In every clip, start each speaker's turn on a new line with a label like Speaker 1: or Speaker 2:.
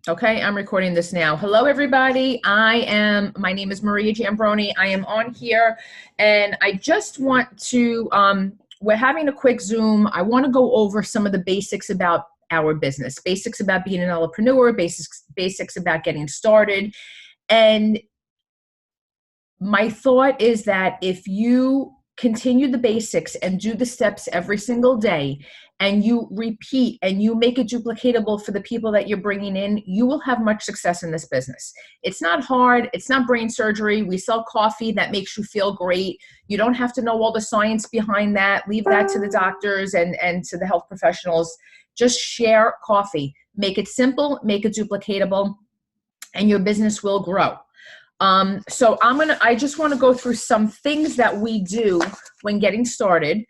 Speaker 1: Okay, I'm recording this now. Hello, everybody. My name is Maria Giambroni. I am on here and I just want to, we're having a quick Zoom. I want to go over some of the basics about our business, basics about being an Elepreneur, basics about getting started. And my thought is that if you continue the basics and do the steps every single day and you repeat and you make it duplicatable for the people that you're bringing in, you will have much success in this business. It's not hard. It's not brain surgery. We sell coffee that makes you feel great. You don't have to know all the science behind that. Leave that to the doctors and to the health professionals. Just share coffee. Make it simple, make it duplicatable, and your business will grow. So I just want to go through some things that we do when getting started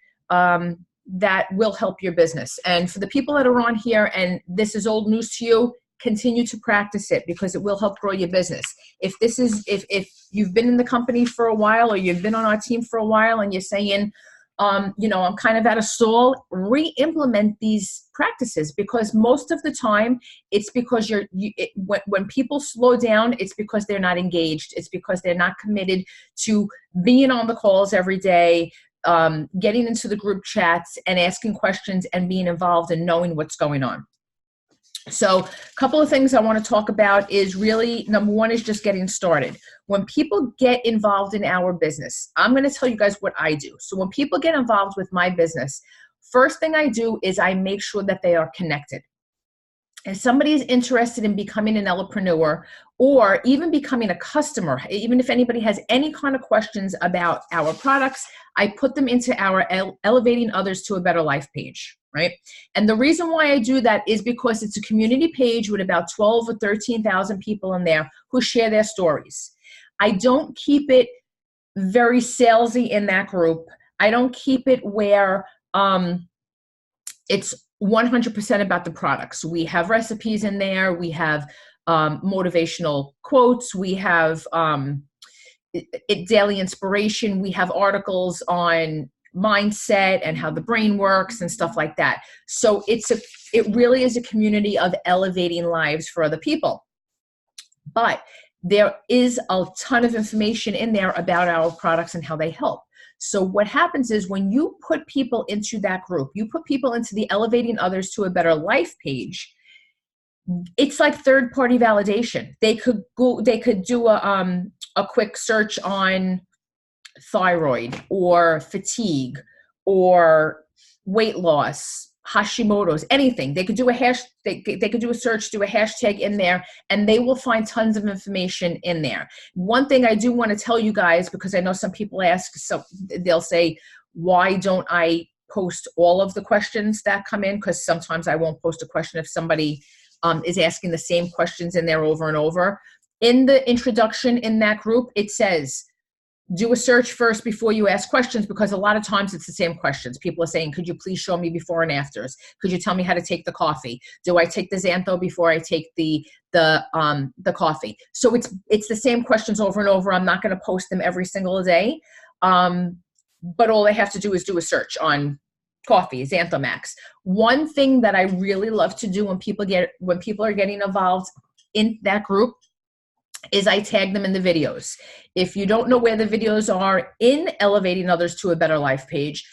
Speaker 1: that will help your business. And for the people that are on here and this is old news to you, continue to practice it because it will help grow your business. If you've been in the company for a while or you've been on our team for a while and you're saying, I'm kind of at a stall, re-implement these practices because most of the time it's because when people slow down, it's because they're not engaged. It's because they're not committed to being on the calls every day, getting into the group chats and asking questions and being involved and knowing what's going on. So a couple of things I want to talk about is really, number one is just getting started. When people get involved in our business, I'm going to tell you guys what I do. So when people get involved with my business, first thing I do is I make sure that they are connected. If somebody is interested in becoming an Elepreneur or even becoming a customer, even if anybody has any kind of questions about our products, I put them into our Elevating Others to a Better Life page, right? And the reason why I do that is because it's a community page with about 12 or 13,000 people in there who share their stories. I don't keep it very salesy in that group. I don't keep it where it's 100% about the products. We have recipes in there. We have motivational quotes. We have daily inspiration. We have articles on mindset and how the brain works and stuff like that. So it really is a community of elevating lives for other people. But there is a ton of information in there about our products and how they help. So what happens is when you put people into that group, you put people into the Elevating Others to a Better Life page, it's like third-party validation. They could do a quick search on thyroid or fatigue or weight loss, Hashimoto's, anything. They could do they could do a search, do a hashtag in there, and they will find tons of information in there. One thing I do want to tell you guys, because I know some people ask, so they'll say, why don't I post all of the questions that come in? Because sometimes I won't post a question if somebody is asking the same questions in there over and over. In the introduction in that group, it says, do a search first before you ask questions, because a lot of times it's the same questions. People are saying, could you please show me before and afters? Could you tell me how to take the coffee? Do I take the Xantho before I take the coffee? So it's the same questions over and over. I'm not going to post them every single day. But all they have to do is do a search on coffee, Xantho Max. One thing that I really love to do when people are getting involved in that group is I tag them in the videos. If you don't know where the videos are in Elevating Others to a Better Life page,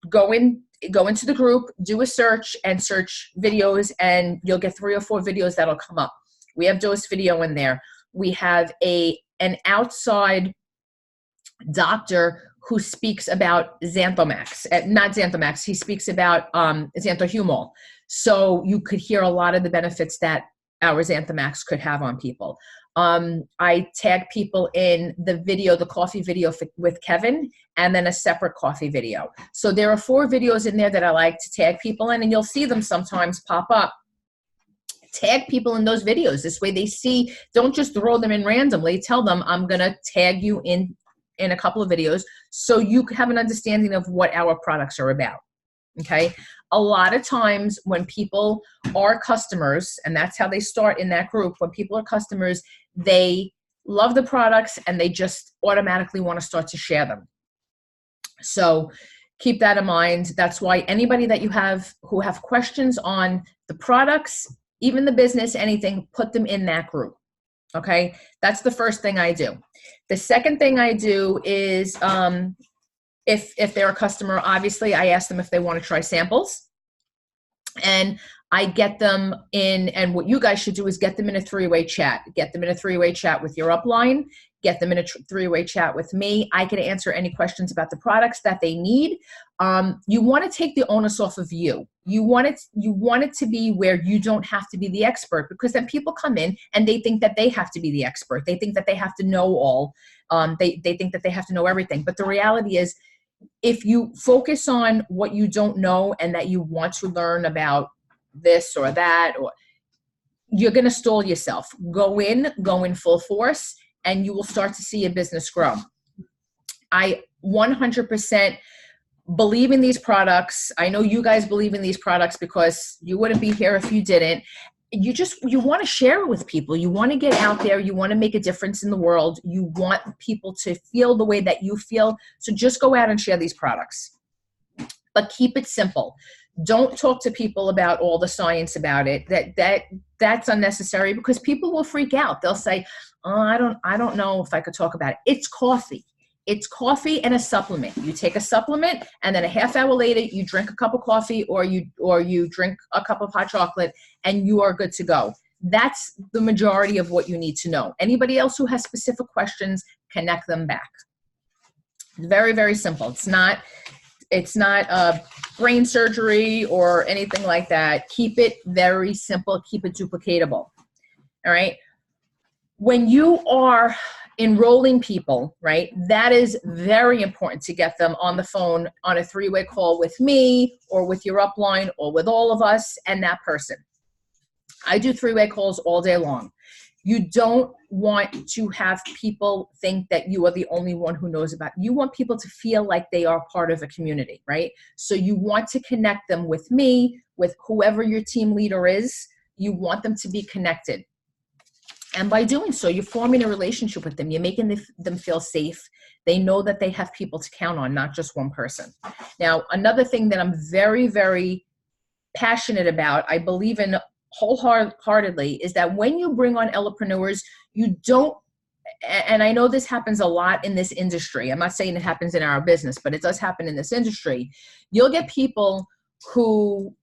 Speaker 1: go into the group, do a search and search videos, and you'll get 3 or 4 videos that'll come up. We have dose video in there. We have an outside doctor who speaks about Xanthomax, not Xanthomax. He speaks about Xanthohumol. So you could hear a lot of the benefits that our Xanthomax could have on people. I tag people in the video, the coffee video with Kevin, and then a separate coffee video. So there are 4 videos in there that I like to tag people in, and you'll see them sometimes pop up. Tag people in those videos. This way they see, don't just throw them in randomly. Tell them, I'm going to tag you in a couple of videos so you have an understanding of what our products are about. Okay. A lot of times when people are customers, and that's how they start in that group, when people are customers, they love the products and they just automatically want to start to share them. So keep that in mind. That's why anybody that you have who have questions on the products, even the business, anything, put them in that group. Okay. That's the first thing I do. The second thing I do is, if they're a customer, obviously I ask them if they want to try samples, and I get them in, and what you guys should do is get them in a three-way chat. Get them in a three-way chat with your upline, get them in a three-way chat with me. I can answer any questions about the products that they need. You want to take the onus off of you. You want it to be where you don't have to be the expert, because then people come in and they think that they have to be the expert. They think that they have to know all. They think that they have to know everything. But the reality is, if you focus on what you don't know and that you want to learn about this or that, or you're going to stall yourself. Go in full force, and you will start to see your business grow. I 100% believe in these products. I know you guys believe in these products because you wouldn't be here if you didn't. You want to share it with people. You want to get out there. You want to make a difference in the world. You want people to feel the way that you feel. So just go out and share these products, but keep it simple. Don't talk to people about all the science about it. That's unnecessary, because people will freak out. They'll say, "Oh, I don't know if I could talk about it." It's coffee. It's coffee and a supplement. You take a supplement, and then a half hour later, you drink a cup of coffee, or you drink a cup of hot chocolate, and you are good to go. That's the majority of what you need to know. Anybody else who has specific questions, connect them back. Very, very simple. It's not a brain surgery or anything like that. Keep it very simple. Keep it duplicatable. All right. When you are enrolling people, right, that is very important to get them on the phone on a three-way call with me, or with your upline, or with all of us and that person. I do three-way calls all day long. You don't want to have people think that you are the only one who knows about it. You want people to feel like they are part of a community, right? So you want to connect them with me, with whoever your team leader is. You want them to be connected. And by doing so, you're forming a relationship with them. You're making them feel safe. They know that they have people to count on, not just one person. Now, another thing that I'm very, very passionate about, I believe in wholeheartedly, is that when you bring on Elepreneurs, you don't, and I know this happens a lot in this industry. I'm not saying it happens in our business, but it does happen in this industry. You'll get people who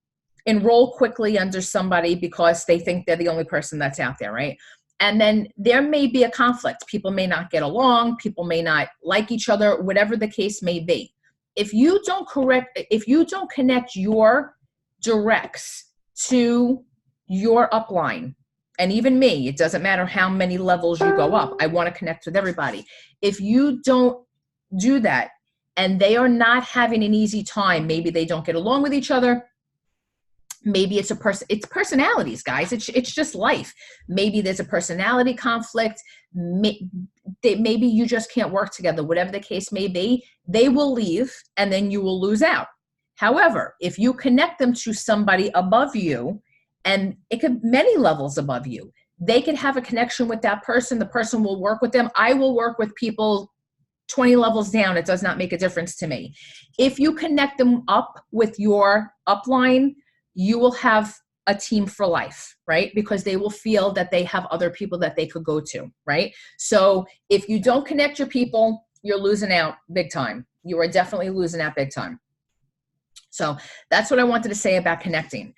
Speaker 1: enroll quickly under somebody because they think they're the only person that's out there, right? And then there may be a conflict. People may not get along. People may not like each other, whatever the case may be. If you don't connect your directs to your upline, and even me, it doesn't matter how many levels you go up. I want to connect with everybody. If you don't do that, and they are not having an easy time, maybe they don't get along with each other. Maybe it's it's personalities, guys. It's just life. Maybe there's a personality conflict. Maybe you just can't work together. Whatever the case may be, they will leave, and then you will lose out. However, if you connect them to somebody above you, and it could many levels above you, they could have a connection with that person. The person will work with them. I will work with people 20 levels down. It does not make a difference to me. If you connect them up with your upline, you will have a team for life, right? Because they will feel that they have other people that they could go to, right? So if you don't connect your people, you're losing out big time. You are definitely losing out big time. So that's what I wanted to say about connecting.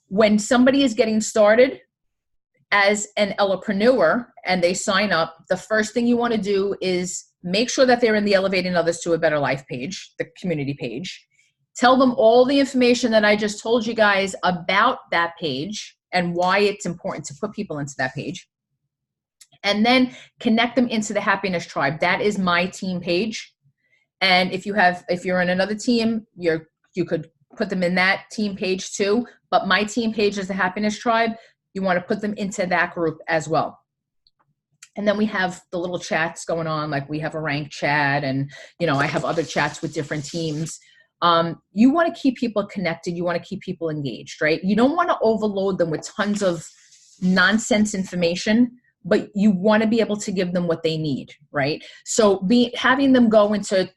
Speaker 1: When somebody is getting started as an Elepreneur and they sign up, the first thing you want to do is make sure that they're in the Elevating Others to a Better Life page, the community page. Tell them all the information that I just told you guys about that page and why it's important to put people into that page. And then connect them into the Happiness Tribe. That is my team page. And if you're in another team, you could put them in that team page too. But my team page is the Happiness Tribe. You want to put them into that group as well. And then we have the little chats going on, like we have a rank chat, and I have other chats with different teams. You want to keep people connected. You want to keep people engaged, right? You don't want to overload them with tons of nonsense information, but you want to be able to give them what they need, right? So having them go into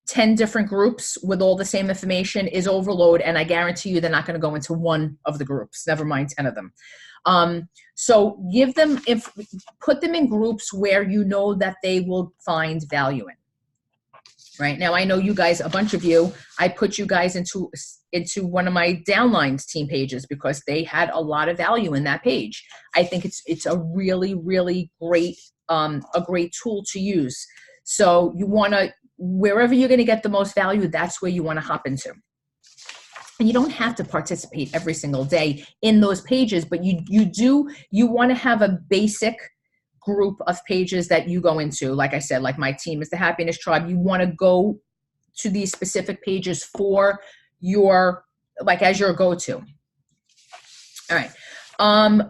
Speaker 1: 10 different groups with all the same information is overload, and I guarantee you they're not going to go into one of the groups, never mind 10 of them. So give them, put them in groups where you know that they will find value in. Right now, I know you guys, a bunch of you, I put you guys into one of my downlines team pages because they had a lot of value in that page. I think it's a really, really great, a great tool to use. So you want to, wherever you're going to get the most value, that's where you want to hop into. And you don't have to participate every single day in those pages, but you want to have a basic group of pages that you go into. Like I said, like my team is the Happiness Tribe. You want to go to these specific pages for your, like, as your go-to. All right.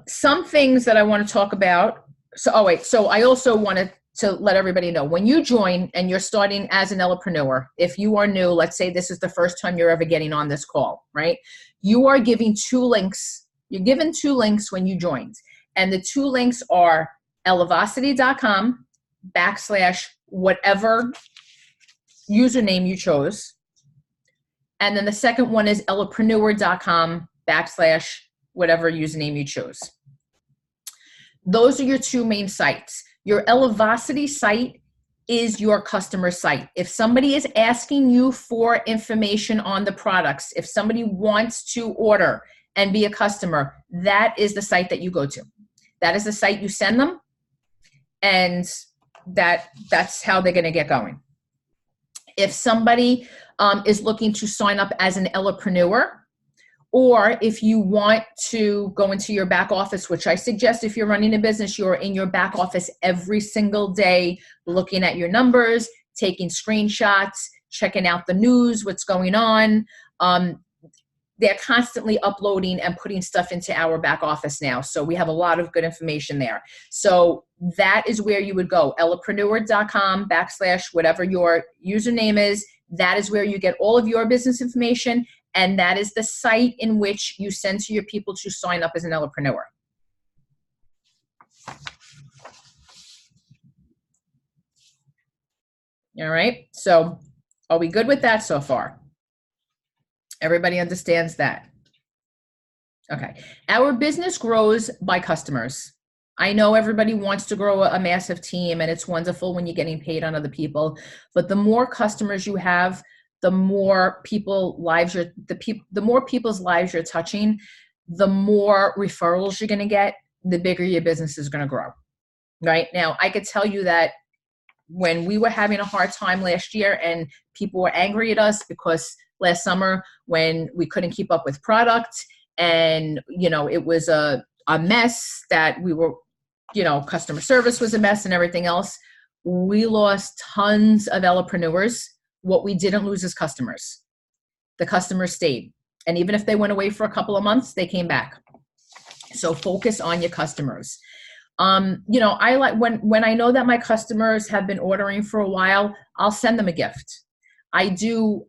Speaker 1: Some things that I want to talk about. So I also wanted to let everybody know, when you join and you're starting as an Elepreneur, if you are new, let's say this is the first time you're ever getting on this call, right? You are giving 2 links. You're given 2 links when you joined. And the 2 links are elevacity.com/whatever username you chose. And then the second one is elepreneur.com/whatever username you chose. Those are your 2 main sites. Your Elevacity site is your customer site. If somebody is asking you for information on the products, if somebody wants to order and be a customer, that is the site that you go to. That is the site you send them, and that's how they're going to get going. If somebody is looking to sign up as an Elepreneur, or if you want to go into your back office, which I suggest if you're running a business, you're in your back office every single day, looking at your numbers, taking screenshots, checking out the news, what's going on. They're constantly uploading and putting stuff into our back office now. So we have a lot of good information there. So that is where you would go, elepreneur.com/whatever your username is. That is where you get all of your business information. And that is the site in which you send to your people to sign up as an Elepreneur. All right. So are we good with that so far? Everybody understands that? Okay. Our business grows by customers. I know everybody wants to grow a massive team, and it's wonderful when you're getting paid on other people, but the more customers you have, the more people's lives you're touching, the more referrals you're going to get, the bigger your business is going to grow. Right now, I could tell you that when we were having a hard time last year and people were angry at us because last summer when we couldn't keep up with product and, it was a mess that we were, customer service was a mess and everything else, we lost tons of Elepreneurs. What we didn't lose is customers. The customers stayed. And even if they went away for a couple of months, they came back. So focus on your customers. I like when I know that my customers have been ordering for a while, I'll send them a gift. I do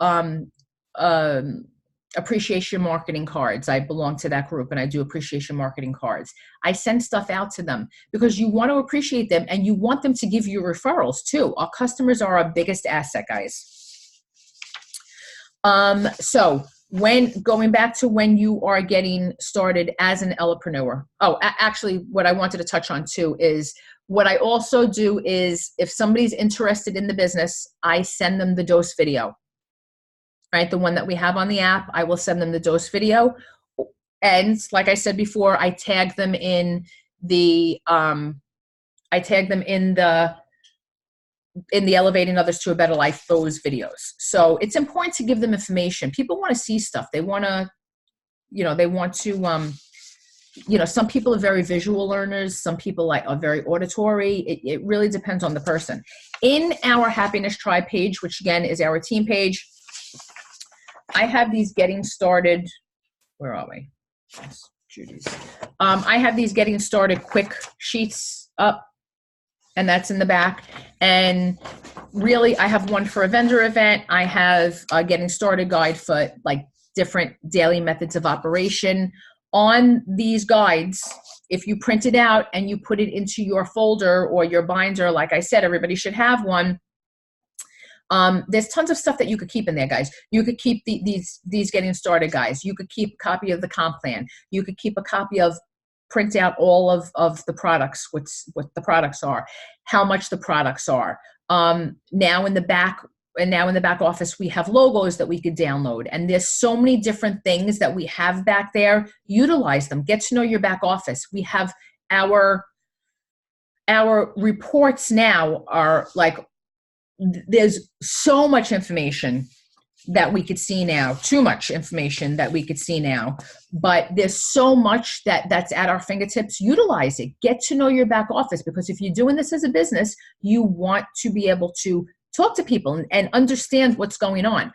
Speaker 1: appreciation marketing cards. I belong to that group and I do appreciation marketing cards. I send stuff out to them because you want to appreciate them and you want them to give you referrals too. Our customers are our biggest asset, guys. So going back to when you are getting started as an Elepreneur. Actually, what I wanted to touch on too is what I also do is if somebody's interested in the business, I send them the dose video, right? The one that we have on the app, I will send them the dose video. And like I said before, I tag them in the Elevating Others to a Better Life, those videos. So it's important to give them information. People want to see stuff. They want to, some people are very visual learners. Some people are very auditory. It really depends on the person. In our Happiness Tribe page, which again is our team page, I have these getting started. Where are we? Yes, Judy's. I have these getting started quick sheets up. And that's in the back. And really, I have one for a vendor event. I have a getting started guide for like different daily methods of operation. On these guides, if you print it out and you put it into your folder or your binder, like I said, everybody should have one. There's tons of stuff that you could keep in there, guys. You could keep these getting started guys. You could keep a copy of the comp plan. You could keep a copy of, print out all of the products, what the products are, how much the products are. Now in the back office, we have logos that we could download. And there's so many different things that we have back there. Utilize them. Get to know your back office. We have our reports now are like, there's so much information that we could see now, too much information that we could see now, but there's so much that's at our fingertips. Utilize it. Get to know your back office, because if you're doing this as a business, you want to be able to talk to people and understand what's going on.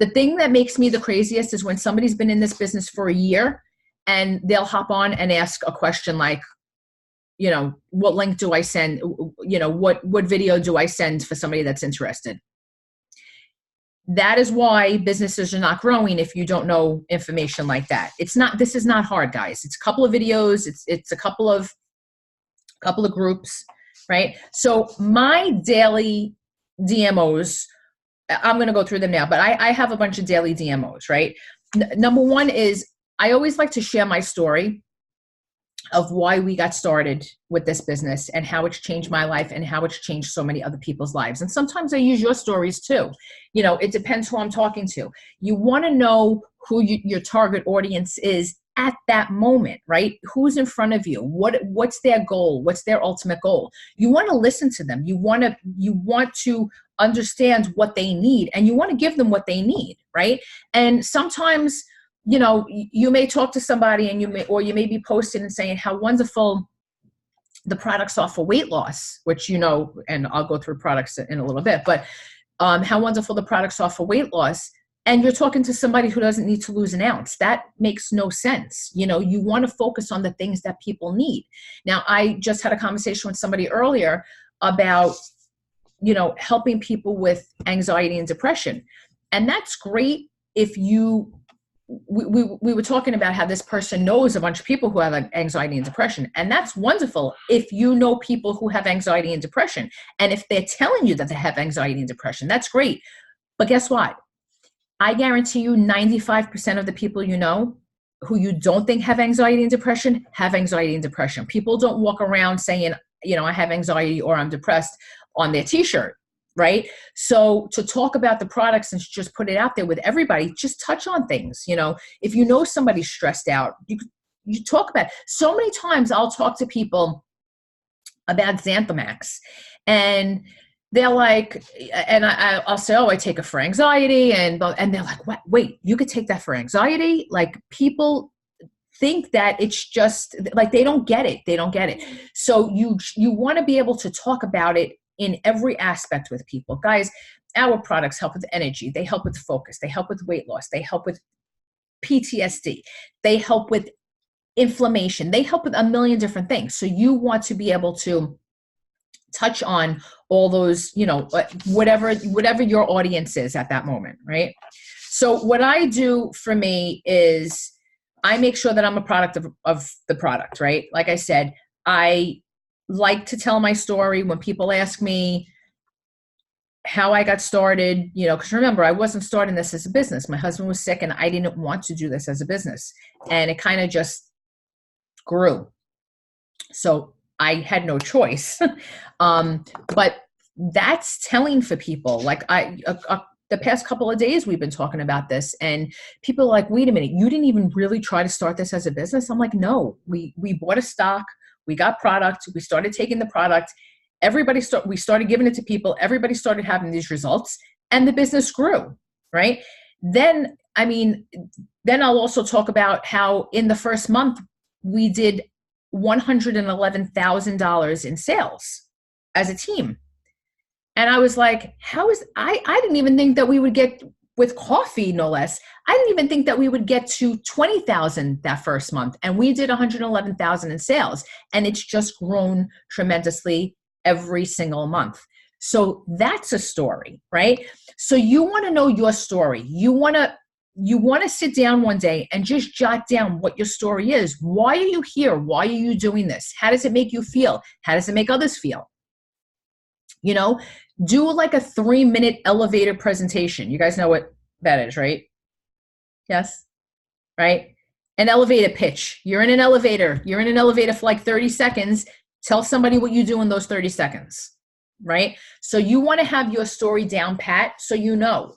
Speaker 1: The thing that makes me the craziest is when somebody's been in this business for a year and they'll hop on and ask a question like, what link do I send? What video do I send for somebody that's interested? That is why businesses are not growing if you don't know information like that. This is not hard, guys. It's a couple of videos. It's a couple of groups, right? So my daily DMOs, I'm going to go through them now, but I have a bunch of daily DMOs, right? Number one is I always like to share my story of why we got started with this business and how it's changed my life and how it's changed so many other people's lives. And sometimes I use your stories too. It depends who I'm talking to. You want to know who your target audience is at that moment, right? Who's in front of you? What's their goal? What's their ultimate goal? You want to listen to them. You want to understand what they need, and you want to give them what they need, right? And sometimes, you may talk to somebody and you may be posting and saying how wonderful the products are for weight loss, which, and I'll go through products in a little bit, but how wonderful the products are for weight loss. And you're talking to somebody who doesn't need to lose an ounce. That makes no sense. You want to focus on the things that people need. Now, I just had a conversation with somebody earlier about, helping people with anxiety and depression. And that's great if we were talking about how this person knows a bunch of people who have anxiety and depression. And that's wonderful if you know people who have anxiety and depression. And if they're telling you that they have anxiety and depression, that's great. But guess what? I guarantee you 95% of the people who you don't think have anxiety and depression have anxiety and depression. People don't walk around saying, I have anxiety or I'm depressed on their t-shirt. Right? So to talk about the products and just put it out there with everybody, just touch on things. If you know somebody's stressed out, you talk about it. So many times I'll talk to people about Xanthamax and they're like, and I'll say, I take it for anxiety. And they're like, what? Wait, you could take that for anxiety? Like, people think that it's just like, they don't get it. They don't get it. So you want to be able to talk about it in every aspect with people. Guys, our products help with energy. They help with focus. They help with weight loss. They help with PTSD. They help with inflammation. They help with a million different things. So you want to be able to touch on all those, whatever your audience is at that moment, right? So what I do for me is I make sure that I'm a product of the product, right? Like I said, I like to tell my story when people ask me how I got started, because remember, I wasn't starting this as a business. My husband was sick and I didn't want to do this as a business. And it kind of just grew. So I had no choice. But that's telling for people. Like the past couple of days, we've been talking about this and people are like, wait a minute, you didn't even really try to start this as a business? I'm like, no, we bought a stock. We got product. We started taking the product. We started giving it to people. Everybody started having these results and the business grew, right? Then I'll also talk about how in the first month we did $111,000 in sales as a team. And I was like, I didn't even think that we would get, with coffee, no less, I didn't even think that we would get to 20,000 that first month. And we did 111,000 in sales. And it's just grown tremendously every single month. So that's a story, right? So you want to know your story. You want to sit down one day and just jot down what your story is. Why are you here? Why are you doing this? How does it make you feel? How does it make others feel? Do like a 3-minute elevator presentation. You guys know what that is, right? Yes, right? An elevator pitch. You're in an elevator. You're in an elevator for like 30 seconds. Tell somebody what you do in those 30 seconds, right? So you want to have your story down pat so you know.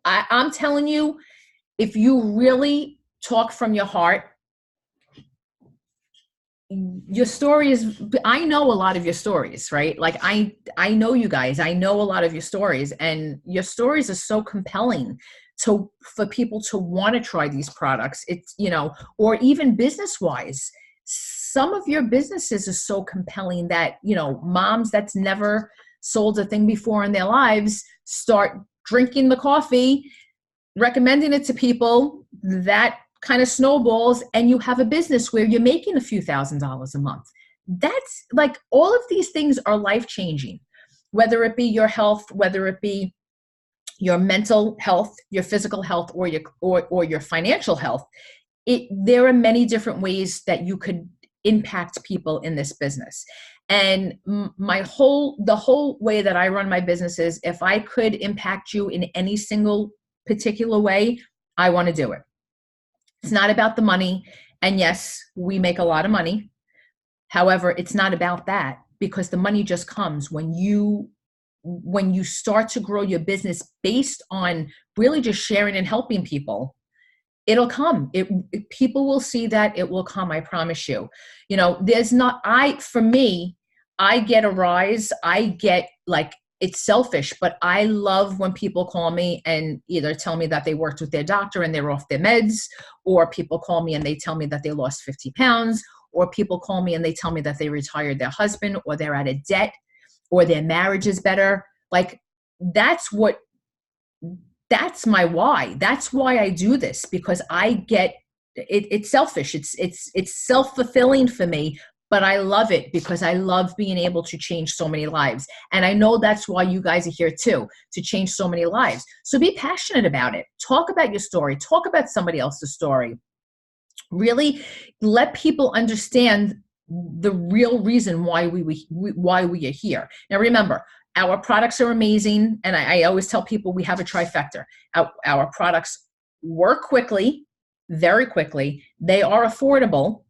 Speaker 1: I'm telling you, if you really talk from your heart, your story is, I know a lot of your stories, right? Like I know you guys, I know a lot of your stories, and your stories are so compelling for people to want to try these products. It's, or even business wise, some of your businesses are so compelling that, moms that's never sold a thing before in their lives start drinking the coffee, recommending it to people, that kind of snowballs, and you have a business where you're making a few $1,000s a month. That's like, all of these things are life-changing, whether it be your health, whether it be your mental health, your physical health, or your financial health. There are many different ways that you could impact people in this business. And the whole way that I run my business is, if I could impact you in any single particular way, I want to do it. It's not about the money. And yes, we make a lot of money. However, it's not about that, because the money just comes when you start to grow your business based on really just sharing and helping people. It'll come. People will see that. It will come. I promise you. For me, I get a rise. I get, like, it's selfish, but I love when people call me and either tell me that they worked with their doctor and they're off their meds, or people call me and they tell me that they lost 50 pounds, or people call me and they tell me that they retired their husband, or they're out of debt, or their marriage is better. Like, that's my why. That's why I do this, because I get it. It's selfish. It's self-fulfilling for me, but I love it because I love being able to change so many lives. And I know that's why you guys are here too, to change so many lives. So be passionate about it. Talk about your story. Talk about somebody else's story. Really let people understand the real reason why we are here. Now, remember, our products are amazing. And I always tell people we have a trifecta. Our products work quickly, very quickly. They are affordable.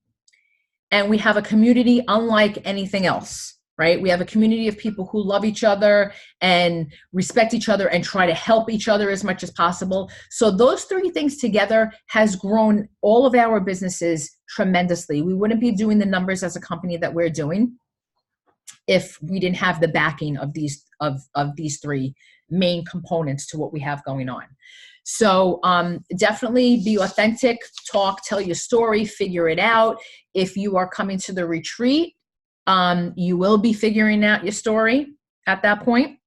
Speaker 1: And we have a community unlike anything else, right? We have a community of people who love each other and respect each other and try to help each other as much as possible. So those three things together has grown all of our businesses tremendously. We wouldn't be doing the numbers as a company that we're doing if we didn't have the backing of these three main components to what we have going on. So definitely be authentic, talk, tell your story, figure it out. If you are coming to the retreat, you will be figuring out your story at that point.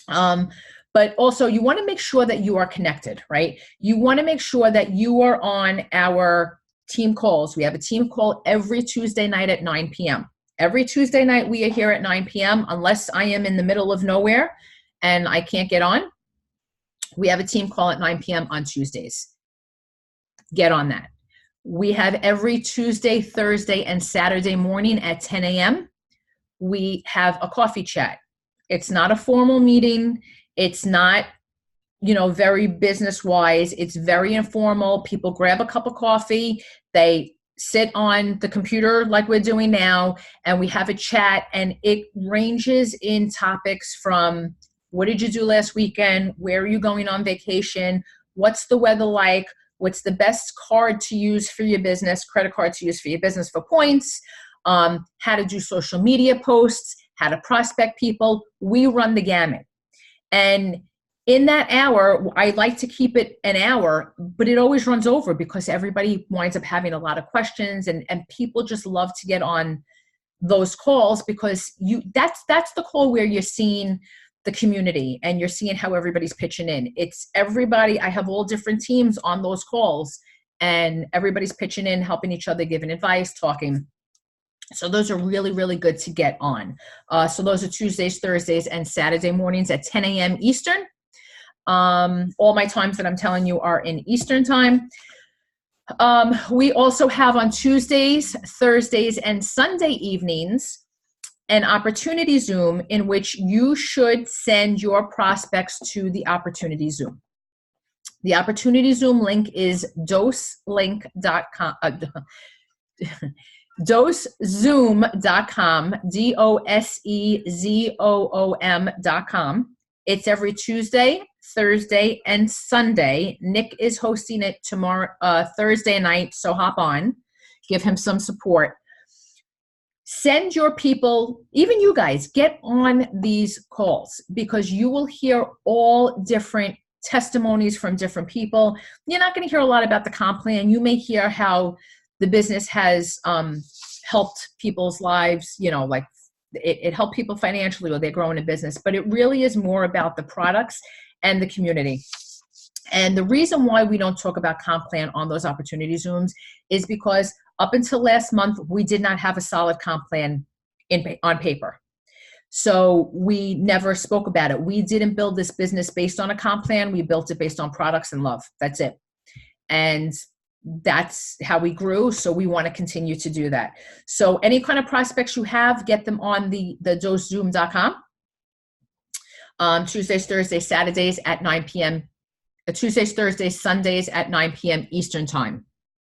Speaker 1: But also you want to make sure that you are connected, right? You want to make sure that you are on our team calls. We have a team call every Tuesday night at 9 p.m. Every Tuesday night we are here at 9 p.m. unless I am in the middle of nowhere and I can't get on. We have a team call at 9 p.m. on Tuesdays. Get on that. We have every Tuesday, Thursday, and Saturday morning at 10 a.m. We have a coffee chat. It's not a formal meeting. It's not, very business-wise. It's very informal. People grab a cup of coffee. They sit on the computer like we're doing now, and we have a chat, and it ranges in topics from what did you do last weekend? Where are you going on vacation? What's the weather like? What's the best card to use for your business, credit card to use for your business for points? How to do social media posts, how to prospect people. We run the gamut. And in that hour, I like to keep it an hour, but it always runs over because everybody winds up having a lot of questions, and people just love to get on those calls because that's the call where you're seeing the community and you're seeing how everybody's pitching in. It's everybody. I have all different teams on those calls and everybody's pitching in, helping each other, giving advice, talking. So those are really, really good to get on. So those are Tuesdays, Thursdays, and Saturday mornings at 10 a.m. Eastern. All my times that I'm telling you are in Eastern time. We also have on Tuesdays, Thursdays, and Sunday evenings an opportunity Zoom in which you should send your prospects to the opportunity Zoom. The opportunity Zoom link is doselink.com, dosezoom.com, dosezoom.com. It's every Tuesday, Thursday, and Sunday. Nick is hosting it tomorrow, Thursday night, so hop on, give him some support. Send your people, even you guys, get on these calls because you will hear all different testimonies from different people. You're not going to hear a lot about the comp plan. You may hear how the business has helped people's lives, you know, like it helped people financially or they're growing a business, but it really is more about the products and the community. And the reason why we don't talk about comp plan on those opportunity Zooms is because up until last month, we did not have a solid comp plan on paper. So we never spoke about it. We didn't build this business based on a comp plan. We built it based on products and love. That's it. And that's how we grew. So we want to continue to do that. So any kind of prospects you have, get them on the dosezoom.com. Tuesdays, Thursdays, Saturdays at 9 p.m. Tuesdays, Thursdays, Sundays at 9 p.m. Eastern time.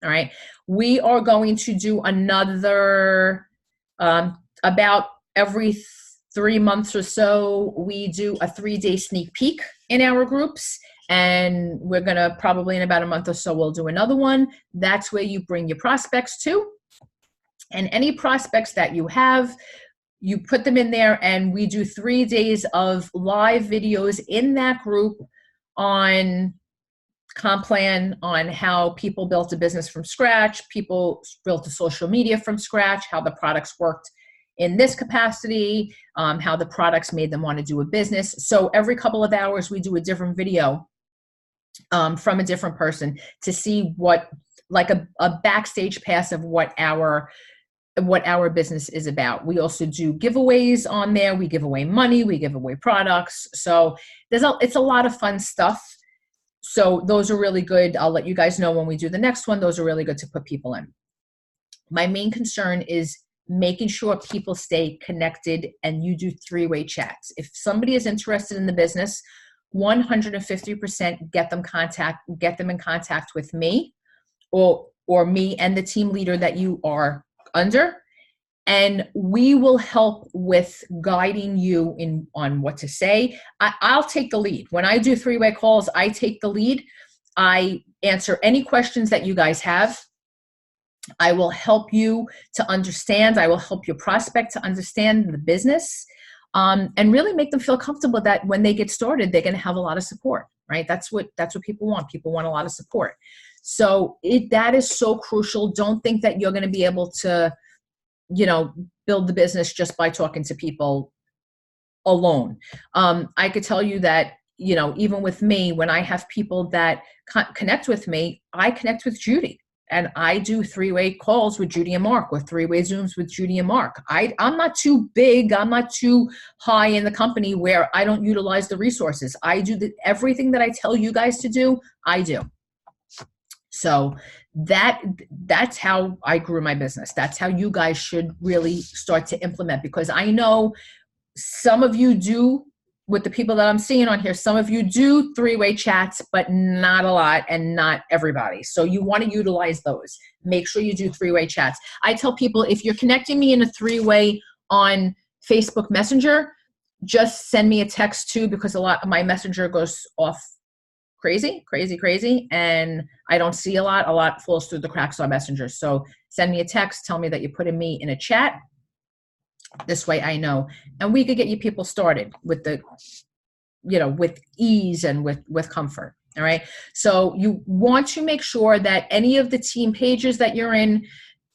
Speaker 1: All right. We are going to do another, about every 3 months or so, we do a 3-day sneak peek in our groups. And we're going to probably in about a month or so, we'll do another one. That's where you bring your prospects to. And any prospects that you have, you put them in there and we do 3 days of live videos in that group on comp plan, on how people built a business from scratch, people built a social media from scratch, how the products worked in this capacity, how the products made them want to do a business. So every couple of hours, we do a different video from a different person to see what, like a backstage pass of what our business is about. We also do giveaways on there. We give away money, we give away products. So it's a lot of fun stuff. So those are really good. I'll let you guys know when we do the next one. Those are really good to put people in. My main concern is making sure people stay connected and you do 3-way chats. If somebody is interested in the business, 150% get them in contact with me or me and the team leader that you are under. And we will help with guiding you on what to say. I'll take the lead. When I do 3-way calls, I take the lead. I answer any questions that you guys have. I will help you to understand. I will help your prospect to understand the business and really make them feel comfortable that when they get started, they're going to have a lot of support, right? That's what people want. People want a lot of support. So that is so crucial. Don't think that you're going to be able to, build the business just by talking to people alone. I could tell you that, even with me, when I have people that connect with me, I connect with Judy and I do 3-way calls with Judy and Mark or 3-way Zooms with Judy and Mark. I'm not too big. I'm not too high in the company where I don't utilize the resources. I do everything that I tell you guys to do, I do. So that's how I grew my business. That's how you guys should really start to implement, because I know some of you do, with the people that I'm seeing on here, some of you do 3-way chats, but not a lot and not everybody. So you want to utilize those. Make sure you do 3-way chats. I tell people, if you're connecting me in a 3-way on Facebook Messenger, just send me a text too, because a lot of my messenger goes off crazy, and I don't see a lot falls through the cracks on Messenger. So send me a text, tell me that you're putting me in a chat. This way I know, and we could get you people started with with ease and with comfort. All right. So you want to make sure that any of the team pages that you're in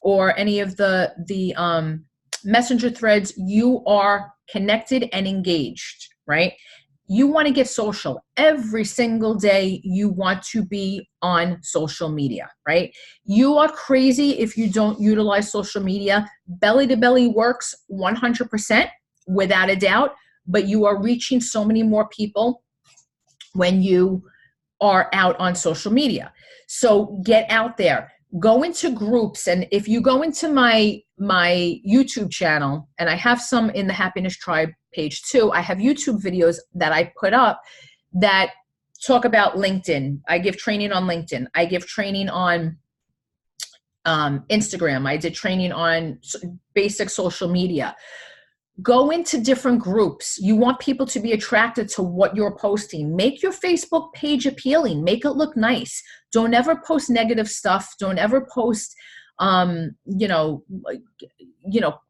Speaker 1: or any of the messenger threads, you are connected and engaged, right? You want to get social every single day. You want to be on social media, right? You are crazy if you don't utilize social media. Belly to belly works 100% without a doubt, but you are reaching so many more people when you are out on social media. So get out there, go into groups. And if you go into my my YouTube channel, and I have some in the Happiness Tribe page too. I have YouTube videos that I put up that talk about LinkedIn. I give training on LinkedIn. I give training on Instagram. I did training on basic social media. Go into different groups. You want people to be attracted to what you're posting. Make your Facebook page appealing. Make it look nice. Don't ever post negative stuff. Don't ever post,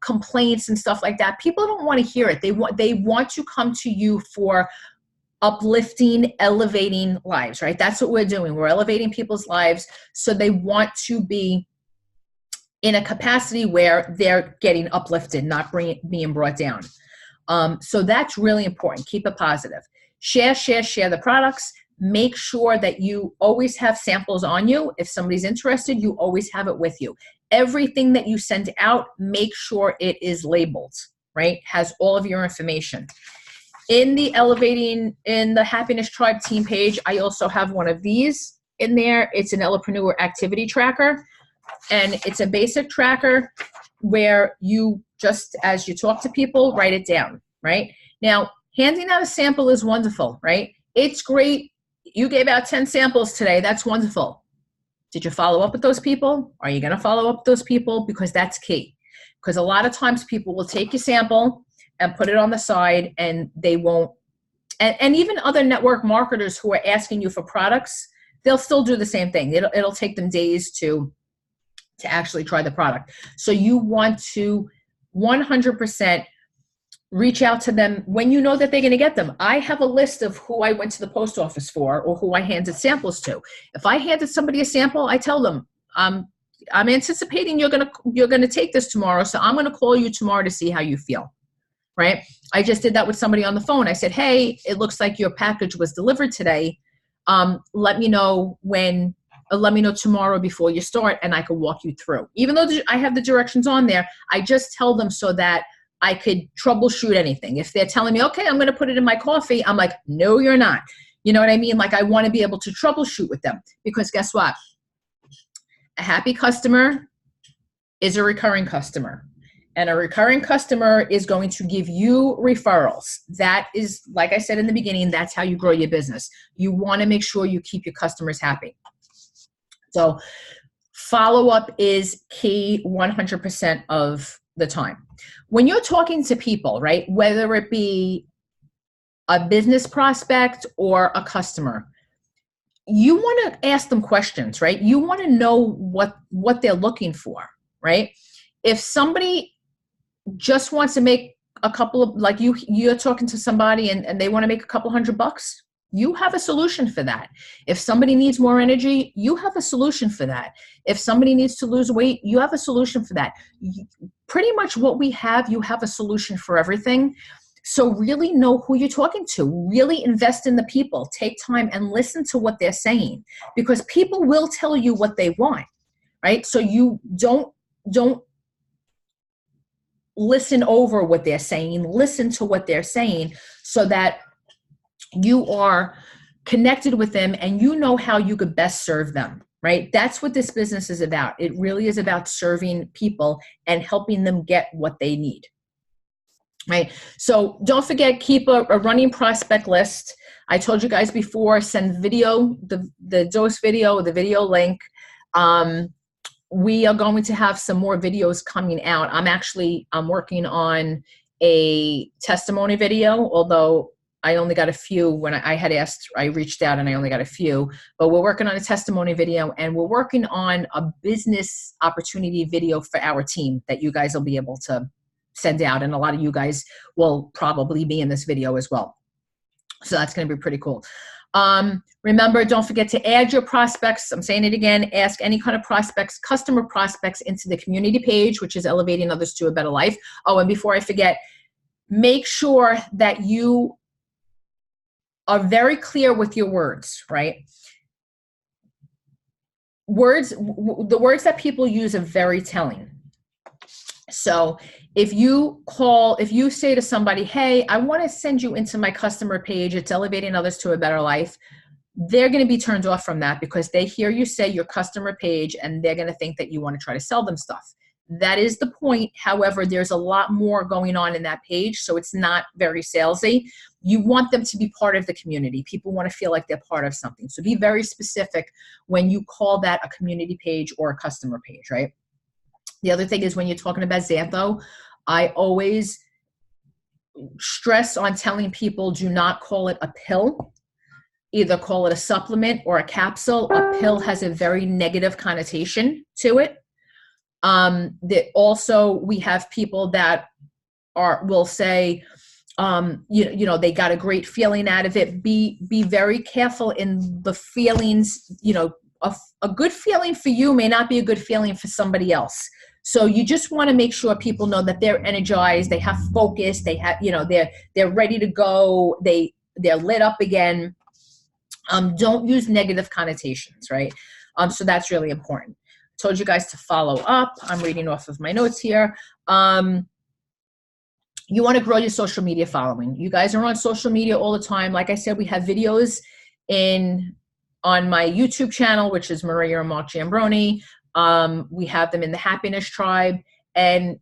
Speaker 1: complaints and stuff like that. People don't want to hear it. They want to come to you for uplifting, elevating lives, right? That's what we're doing. We're elevating people's lives. So they want to be in a capacity where they're getting uplifted, not being brought down. So that's really important. Keep it positive. Share the products. Make sure that you always have samples on you. If somebody's interested, you always have it with you. Everything that you send out, make sure it is labeled, right? Has all of your information. In the Happiness Tribe team page, I also have one of these in there. It's an Elepreneur activity tracker. And it's a basic tracker where you just, as you talk to people, write it down, right? Now, handing out a sample is wonderful, right? It's great. You gave out 10 samples today. That's wonderful. Did you follow up with those people? Are you going to follow up with those people? Because that's key. Because a lot of times people will take your sample and put it on the side, and they won't. And even other network marketers who are asking you for products, they'll still do the same thing. It'll take them days to actually try the product. So you want to 100% reach out to them when you know that they're going to get them. I have a list of who I went to the post office for or who I handed samples to. If I handed somebody a sample, I tell them, I'm anticipating you're going to take this tomorrow, so I'm going to call you tomorrow to see how you feel, right? I just did that with somebody on the phone. I said, hey, it looks like your package was delivered today. Let me know tomorrow before you start, and I can walk you through. Even though I have the directions on there, I just tell them so that I could troubleshoot anything. If they're telling me, okay, I'm going to put it in my coffee, I'm like, no, you're not. You know what I mean? Like, I want to be able to troubleshoot with them, because guess what? A happy customer is a recurring customer, and a recurring customer is going to give you referrals. That is, like I said in the beginning, that's how you grow your business. You want to make sure you keep your customers happy. So follow-up is key 100% of the time. When you're talking to people, right, whether it be a business prospect or a customer, you want to ask them questions, right? You want to know what they're looking for, right? If somebody just wants to make a couple of, like you're talking to somebody and they want to make a couple $100, you have a solution for that. If somebody needs more energy, you have a solution for that. If somebody needs to lose weight, you have a solution for that. Pretty much what we have, you have a solution for everything. So really know who you're talking to. Really invest in the people. Take time and listen to what they're saying, because people will tell you what they want, right? So you don't listen over what they're saying. Listen to what they're saying so that you are connected with them and you know how you could best serve them, right? That's what this business is about. It really is about serving people and helping them get what they need, right? So don't forget, keep a running prospect list. I told you guys before, send video, the dose video, the video link. We are going to have some more videos coming out. I'm working on a testimony video, although I only got a few. When I had asked, I reached out and I only got a few, but we're working on a testimony video, and we're working on a business opportunity video for our team that you guys will be able to send out. And a lot of you guys will probably be in this video as well. So that's going to be pretty cool. Remember, don't forget to add your prospects. I'm saying it again, ask any kind of prospects, customer prospects, into the community page, which is Elevating Others to a Better Life. Oh, and before I forget, make sure that you are very clear with your words, right? The words that people use are very telling. So if you say to somebody, hey, I want to send you into my customer page, it's Elevating Others to a Better Life, they're going to be turned off from that because they hear you say your customer page and they're going to think that you want to try to sell them stuff. That is the point. However, there's a lot more going on in that page, so it's not very salesy. You want them to be part of the community. People want to feel like they're part of something. So be very specific when you call that a community page or a customer page, right? The other thing is when you're talking about Xantho, I always stress on telling people, do not call it a pill. Either call it a supplement or a capsule. A pill has a very negative connotation to it. That also we have people that will say, they got a great feeling out of it. Be very careful in the feelings. A good feeling for you may not be a good feeling for somebody else. So you just want to make sure people know that they're energized, they have focus, they have, they're ready to go, they're lit up again. Don't use negative connotations, right? So that's really important. I told you guys to follow up. I'm reading off of my notes here. You want to grow your social media following. You guys are on social media all the time. Like I said, we have videos on my YouTube channel, which is Maria and Mark Giambroni. We have them in the Happiness Tribe. And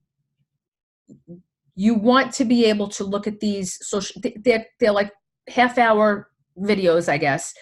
Speaker 1: you want to be able to look at these they're like half-hour videos, I guess,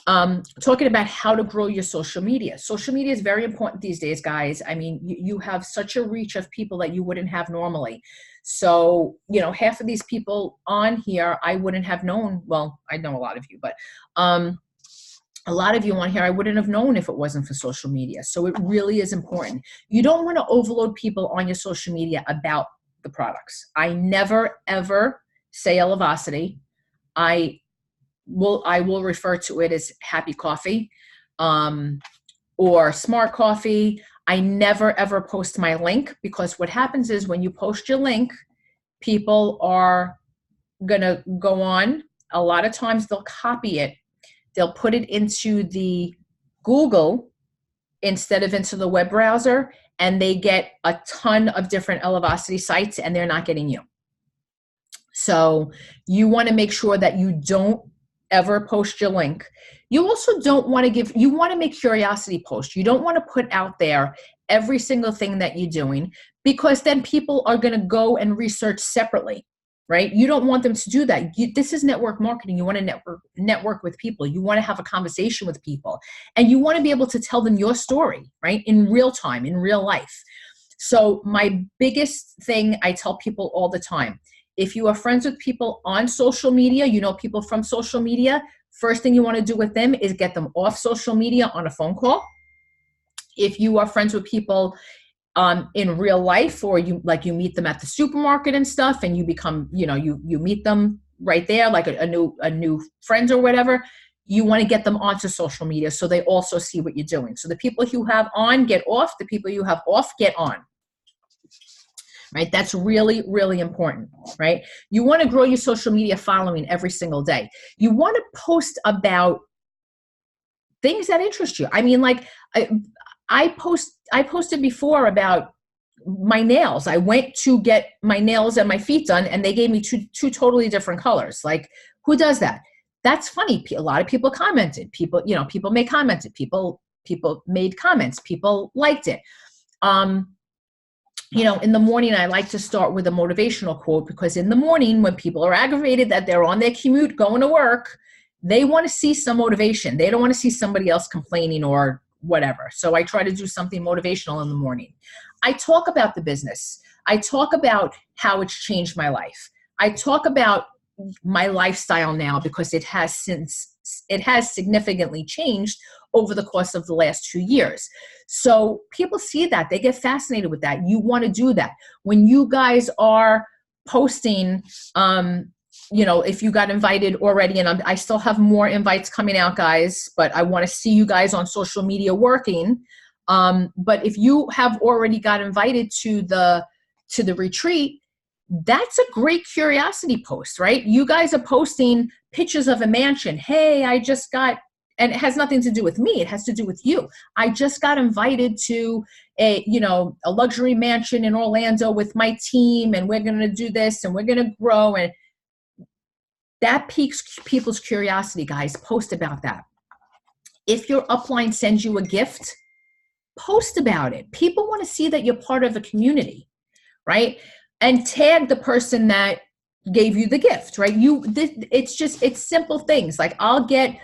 Speaker 1: talking about how to grow your social media. Social media is very important these days, guys. I mean, you have such a reach of people that you wouldn't have normally. So, half of these people on here, I wouldn't have known. Well, I know a lot of you, but a lot of you on here, I wouldn't have known if it wasn't for social media. So it really is important. You don't want to overload people on your social media about the products. I never, ever say Elevacity. I will refer to it as Happy Coffee or Smart Coffee. I never, ever post my link, because what happens is when you post your link, people are going to go on. A lot of times they'll copy it. They'll put it into the Google instead of into the web browser, and they get a ton of different Elevacity sites, and they're not getting you. So you want to make sure that you don't ever post your link. You also don't want to you want to make curiosity posts. You don't want to put out there every single thing that you're doing, because then people are going to go and research separately, right? You don't want them to do that. This is network marketing. You want to network with people. You want to have a conversation with people, and you want to be able to tell them your story, right? In real time, in real life. So my biggest thing I tell people all the time, if you are friends with people on social media, people from social media, first thing you want to do with them is get them off social media on a phone call. If you are friends with people in real life, or you meet them at the supermarket and stuff, and you become, you meet them right there, like a new friend or whatever, you want to get them onto social media so they also see what you're doing. So the people you have on, get off. The people you have off, get on. Right? That's really, really important, right? You want to grow your social media following every single day. You want to post about things that interest you. I mean, like I posted before about my nails. I went to get my nails and my feet done, and they gave me two totally different colors. Like, who does that? That's funny. A lot of people commented. People made commented. People made comments. People liked it. In the morning, I like to start with a motivational quote, because in the morning, when people are aggravated that they're on their commute going to work, they want to see some motivation. They don't want to see somebody else complaining or whatever. So I try to do something motivational in the morning. I talk about the business. I talk about how it's changed my life. I talk about my lifestyle now, because it has significantly changed over the course of the last 2 years. So people see that, they get fascinated with that. You want to do that. When you guys are posting, if you got invited already, and I still have more invites coming out, guys, but I want to see you guys on social media working. But if you have already got invited to the retreat, that's a great curiosity post, right? You guys are posting pictures of a mansion. Hey, I just got, and it has nothing to do with me. It has to do with you. I just got invited to a luxury mansion in Orlando with my team, and we're going to do this, and we're going to grow. And that piques people's curiosity, guys. Post about that. If your upline sends you a gift, post about it. People want to see that you're part of a community, right? And tag the person that gave you the gift, right? It's simple things. Like I'll get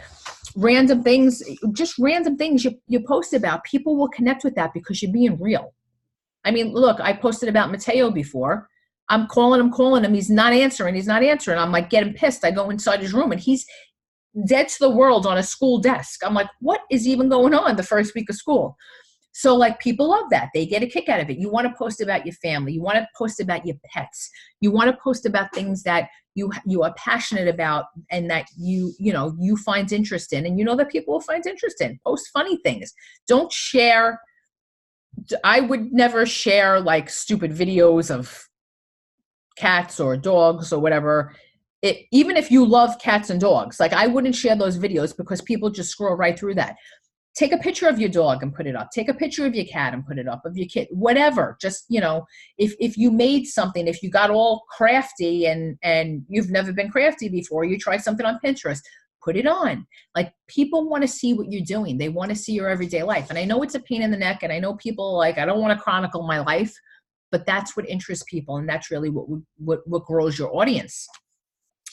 Speaker 1: random things, just random things you post about. People will connect with that because you're being real. I mean, look, I posted about Mateo before. I'm calling him. He's not answering. I'm like getting pissed. I go inside his room and he's dead to the world on a school desk. I'm like, what is even going on the first week of school? So like people love that. They get a kick out of it. You want to post about your family. You want to post about your pets. You want to post about things that you are passionate about and that you find interest in, and you know that people will find interest in. Post funny things. Don't share. I would never share like stupid videos of cats or dogs or whatever. Even if you love cats and dogs, like I wouldn't share those videos because people just scroll right through that. Take a picture of your dog and put it up. Take a picture of your cat and put it up, of your kid, whatever. Just, if you made something, if you got all crafty and you've never been crafty before, you try something on Pinterest, put it on. Like people want to see what you're doing. They want to see your everyday life. And I know it's a pain in the neck, and I know people like, I don't want to chronicle my life, but that's what interests people. And that's really what grows your audience.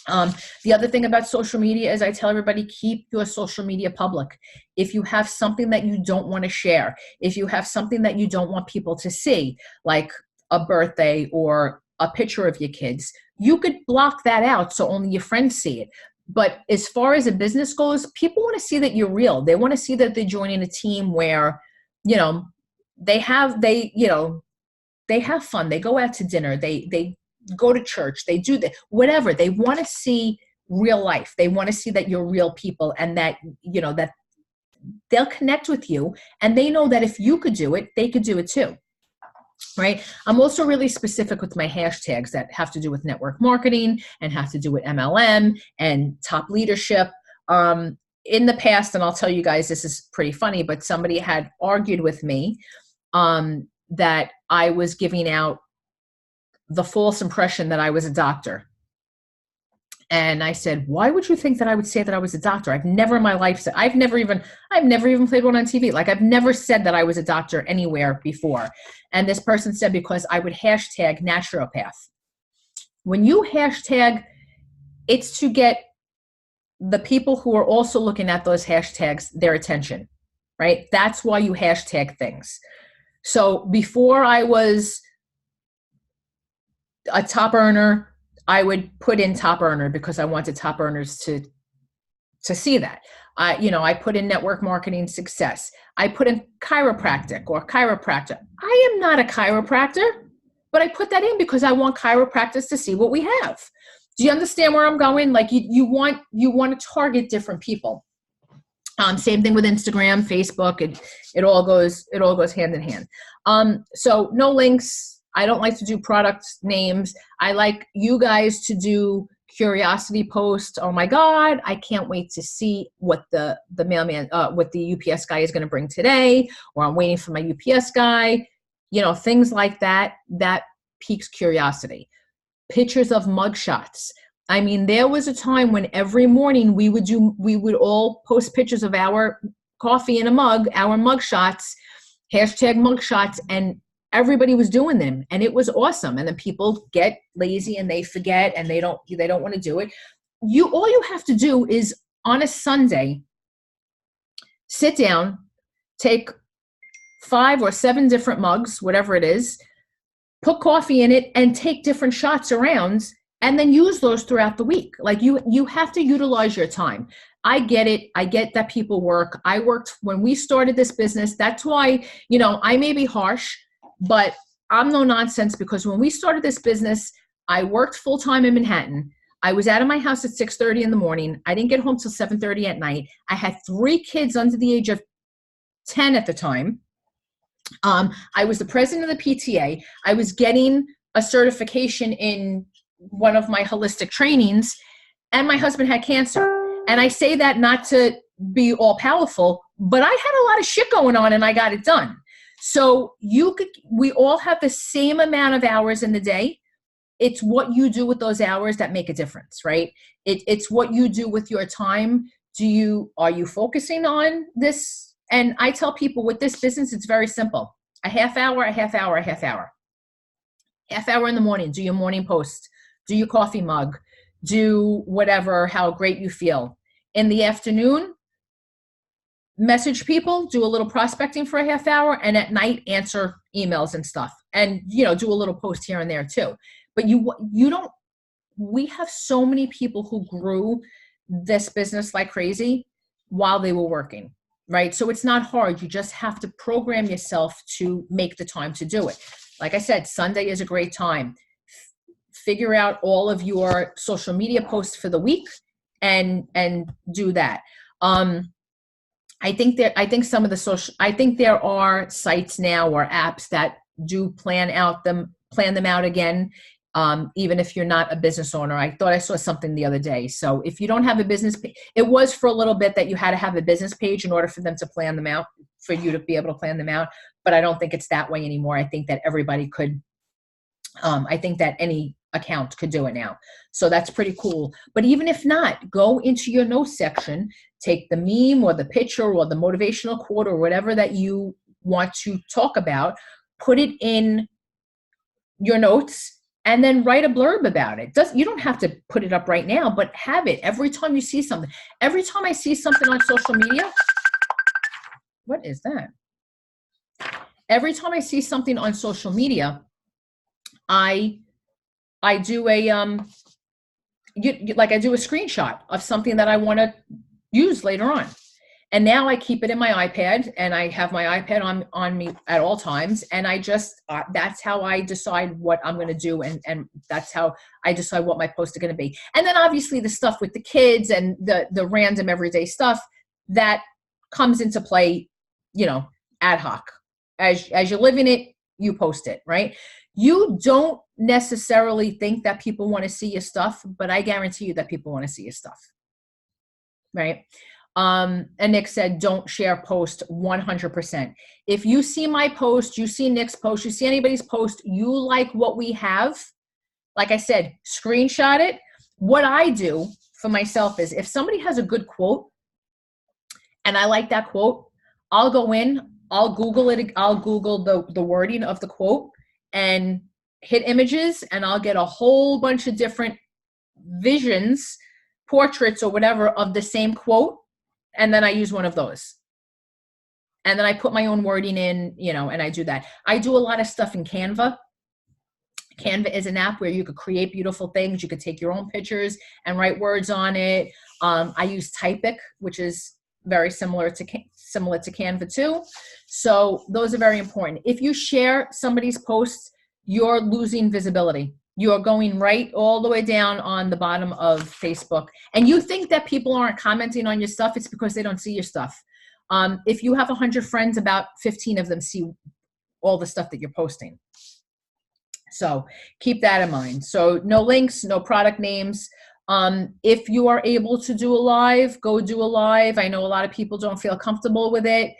Speaker 1: The other thing about social media is I tell everybody, keep your social media public. If you have something that you don't want to share, if you have something that you don't want people to see, like a birthday or a picture of your kids, you could block that out so only your friends see it. But as far as a business goes, people want to see that you're real. They want to see that they're joining a team where, they have fun. They go out to dinner. They go to church. They do that, whatever. They want to see real life. They want to see that you're real people, and that, that they'll connect with you, and they know that if you could do it, they could do it too. Right. I'm also really specific with my hashtags that have to do with network marketing and have to do with MLM and top leadership. In the past, and I'll tell you guys, this is pretty funny, but somebody had argued with me that I was giving out the false impression that I was a doctor. And I said, why would you think that I would say that I was a doctor? I've never in my life said, I've never even played one on TV. Like I've never said that I was a doctor anywhere before. And this person said, because I would hashtag naturopath. When you hashtag, it's to get the people who are also looking at those hashtags, their attention, right? That's why you hashtag things. So before I was a top earner, I would put in top earner because I wanted top earners to see that. I put in network marketing success. I put in chiropractic or chiropractor. I am not a chiropractor, but I put that in because I want chiropractors to see what we have. Do you understand where I'm going? Like you want to target different people. Same thing with Instagram, Facebook, it all goes hand in hand. So no links. I don't like to do product names. I like you guys to do curiosity posts. Oh my God, I can't wait to see what the mailman, what the UPS guy is going to bring today, or I'm waiting for my UPS guy. Things like that piques curiosity. Pictures of mugshots. I mean, there was a time when every morning we would all post pictures of our coffee in a mug, our mugshots, hashtag mugshots, and everybody was doing them, and it was awesome. And then people get lazy and they forget and they don't want to do it. All you have to do is on a Sunday, sit down, take 5 or 7 different mugs, whatever it is, put coffee in it and take different shots around, and then use those throughout the week. Like you have to utilize your time. I get it. I get that people work. I worked when we started this business. That's why, I may be harsh, but I'm no nonsense, because when we started this business, I worked full-time in Manhattan. I was out of my house at 6:30 in the morning. I didn't get home till 7:30 at night. I had 3 kids under the age of 10 at the time. I was the president of the PTA. I was getting a certification in one of my holistic trainings, and my husband had cancer. And I say that not to be all powerful, but I had a lot of shit going on and I got it done. So we all have the same amount of hours in the day. It's what you do with those hours that make a difference, right? It's what you do with your time. Are you focusing on this And I tell people with this business, it's very simple. A half hour, a half hour, a half hour. Half hour in the morning, do your morning post, do your coffee mug, do whatever, how great you feel. In the afternoon, message people, do a little prospecting for a half hour, and at night answer emails and stuff. And, you know, do a little post here and there too. But you don't, we have so many people who grew this business like crazy while they were working, right? So it's not hard. You just have to program yourself to make the time to do it. Like I said, Sunday is a great time. Figure out all of your social media posts for the week and do that. I think there are sites now or apps that do plan them out again. Even if you're not a business owner. I thought I saw something the other day. So if you don't have a business page, it was for a little bit that you had to have a business page in order for them to plan them out, for you to be able to plan them out. But I don't think it's that way anymore. I think that everybody could, I think that any account could do it now. So that's pretty cool. But even if not, go into your notes section, take the meme or the picture or the motivational quote or whatever that you want to talk about, put it in your notes, and then write a blurb about it. You don't have to put it up right now, but have it every time you see something. Every time I see something on social media, what is that? Every time I see something on social media, I do a I do a screenshot of something that I want to use later on. And now I keep it in my iPad, and I have my iPad on me at all times. And I just, that's how I decide what I'm going to do. And that's how I decide what my posts are going to be. And then obviously the stuff with the kids and the random everyday stuff that comes into play, you know, ad hoc. As you're living it, you post it, right? You don't necessarily think that people want to see your stuff, but I guarantee you that people want to see your stuff, right? And Nick said, don't share post 100%. If you see my post, you see Nick's post, you see anybody's post, you like what we have, like I said, screenshot it. What I do for myself is if somebody has a good quote and I like that quote, I'll go in, I'll Google it. I'll Google the wording of the quote and hit images, and I'll get a whole bunch of different visions, portraits or whatever of the same quote. And then I use one of those. And then I put my own wording in, you know, and I do that. I do a lot of stuff in Canva. Canva is an app where you could create beautiful things. You could take your own pictures and write words on it. I use Typic, which is very similar to Canva too. So those are very important. If you share somebody's posts, you're losing visibility. You're going right all the way down on the bottom of Facebook. And you think that people aren't commenting on your stuff, it's because they don't see your stuff. If you have 100 friends, about 15 of them see all the stuff that you're posting. So keep that in mind. So no links, no product names. If you are able to do a live, go do a live. I know a lot of people don't feel comfortable with it.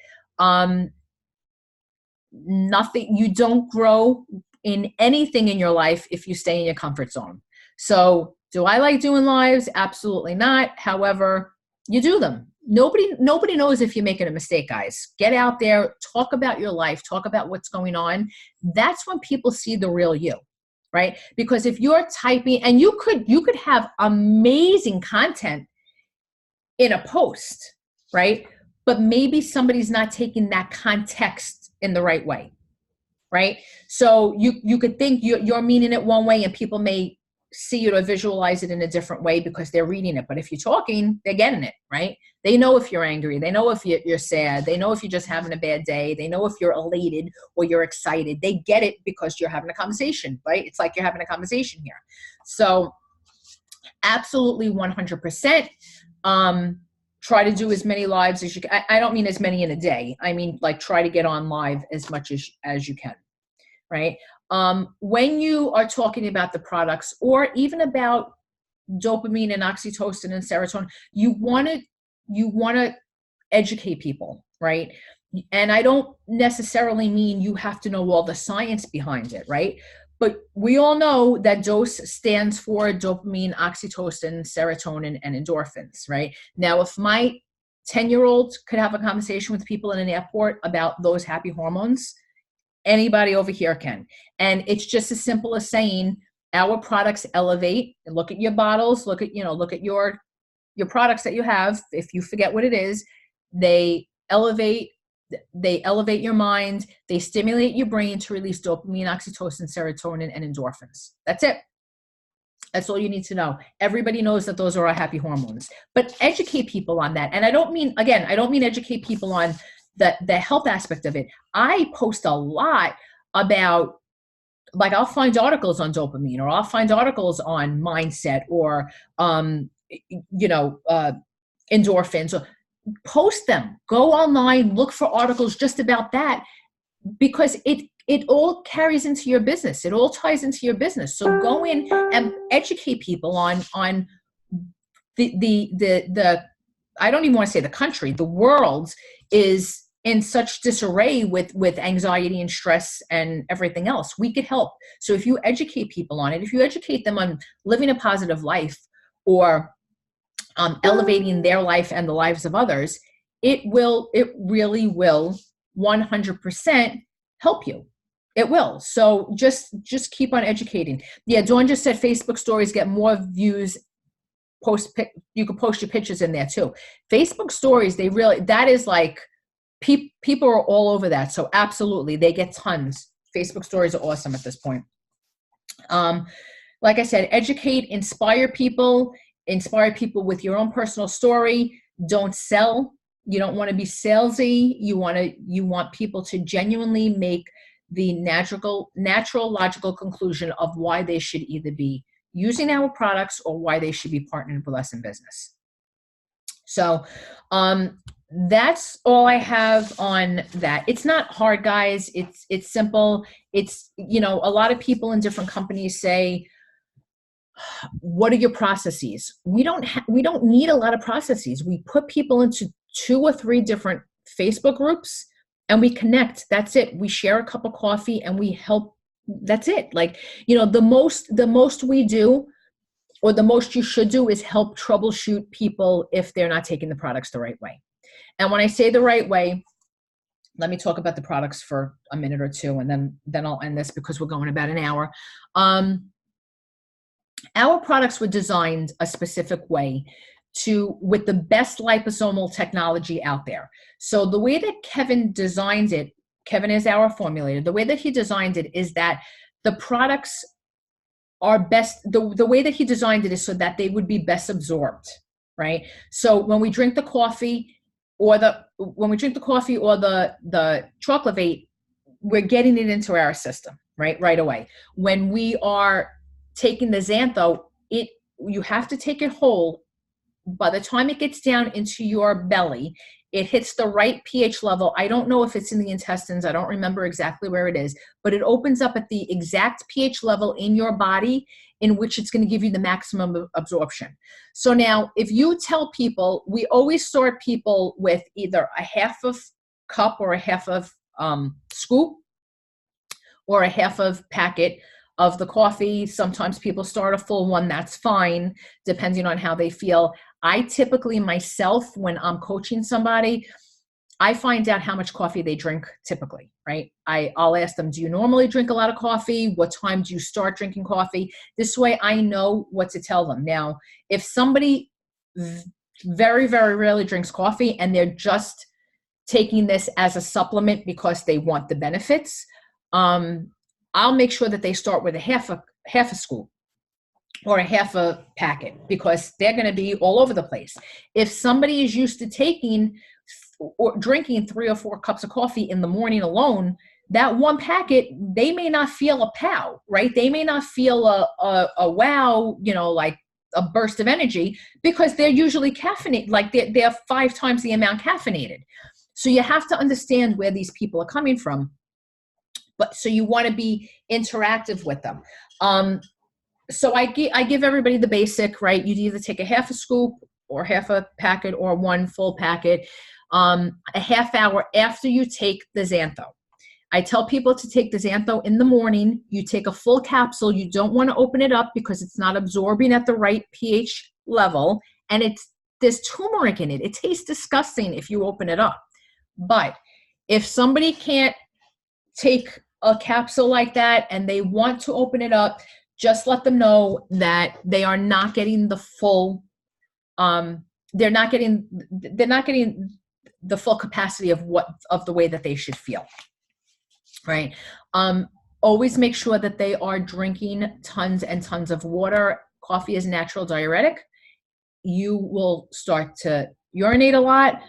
Speaker 1: You don't grow in anything in your life if you stay in your comfort zone. So do I like doing lives? Absolutely not. However, you do them. Nobody knows if you're making a mistake, guys. Get out there, talk about your life, talk about what's going on. That's when people see the real you, right? Because if you're typing, and you could have amazing content in a post, right? But maybe somebody's not taking that context in the right way. Right? So you could think you're meaning it one way, and people may see it or visualize it in a different way because they're reading it. But if you're talking, they're getting it, right? They know if you're angry. They know if you're sad. They know if you're just having a bad day. They know if you're elated or you're excited. They get it because you're having a conversation, right? It's like you're having a conversation here. So absolutely 100%. Try to do as many lives as you can. I don't mean as many in a day. I mean, like, try to get on live as much as you can, right? When you are talking about the products or even about dopamine and oxytocin and serotonin, you want to educate people, right? And I don't necessarily mean you have to know all the science behind it, right? But we all know that DOSE stands for dopamine, oxytocin, serotonin, and endorphins, right? Now, if my 10-year-olds could have a conversation with people in an airport about those happy hormones. Anybody over here can. And it's just as simple as saying, our products elevate. And look at your bottles, look at your products that you have. If you forget what it is, they elevate your mind, they stimulate your brain to release dopamine, oxytocin, serotonin, and endorphins. That's it. That's all you need to know. Everybody knows that those are our happy hormones, but educate people on that. And I don't mean educate people on the health aspect of it. I post a lot about, like, I'll find articles on dopamine, or I'll find articles on mindset, or, endorphins, or post them. Go online, look for articles just about that, because it all carries into your business. It all ties into your business. So go in and educate people on the I don't even want to say the country, the world is in such disarray with anxiety and stress and everything else. We could help. So if you educate people on it, if you educate them on living a positive life, or elevating their life and the lives of others, it really will 100% help you. It will. So just keep on educating. Yeah, Dawn just said Facebook stories get more views. You can post your pictures in there too. Facebook stories, that is like, people are all over that. So absolutely, they get tons. Facebook stories are awesome at this point. Like I said, educate, inspire people with your own personal story. Don't sell. You don't want to be salesy. You want people to genuinely make the natural, logical conclusion of why they should either be using our products or why they should be partnering with us in business. So, that's all I have on that. It's not hard, guys. It's simple. It's, a lot of people in different companies say, what are your processes? We don't need a lot of processes. We put people into 2 or 3 different Facebook groups and we connect. That's it. We share a cup of coffee and we help. That's it. Like, the most we do, or the most you should do, is help troubleshoot people if they're not taking the products the right way. And when I say the right way, let me talk about the products for a minute or two, and then I'll end this because we're going about an hour. Our products were designed a specific way with the best liposomal technology out there. So the way that Kevin designed it, Kevin is our formulator, the way that he designed it is that the products are best, the way that he designed it is so that they would be best absorbed, right? So when we drink the coffee, or the chocolate vape, we're getting it into our system, right away. When we are taking the Xantho, you have to take it whole. By the time it gets down into your belly, it hits the right pH level. I don't know if it's in the intestines. I don't remember exactly where it is, but it opens up at the exact pH level in your body in which it's going to give you the maximum absorption. So now, if you tell people, we always start people with either a half of cup or a half of scoop or a half of packet of the coffee. Sometimes people start a full one. That's fine, depending on how they feel. I typically, myself, when I'm coaching somebody, I find out how much coffee they drink typically, right? I'll ask them, do you normally drink a lot of coffee? What time do you start drinking coffee? This way I know what to tell them. Now, if somebody very, very rarely drinks coffee and they're just taking this as a supplement because they want the benefits, I'll make sure that they start with a half a scoop or a half a packet, because they're going to be all over the place. If somebody is used to taking or drinking 3 or 4 cups of coffee in the morning alone, that one packet, they may not feel a pow, right? They may not feel a wow, like a burst of energy, because they're usually caffeinated, like they're 5 times the amount caffeinated. So you have to understand where these people are coming from. But so you want to be interactive with them. So I give everybody the basic, right? You'd either take a half a scoop or half a packet or 1 full packet, a half hour after you take the Xantho. I tell people to take the Xantho in the morning. You take a full capsule. You don't want to open it up because it's not absorbing at the right pH level. And there's turmeric in it. It tastes disgusting if you open it up. But if somebody can't take a capsule like that and they want to open it up, just let them know that they are not getting the full, they're not getting the full capacity of the way that they should feel, right? Always make sure that they are drinking tons and tons of water. Coffee is a natural diuretic. You will start to urinate a lot.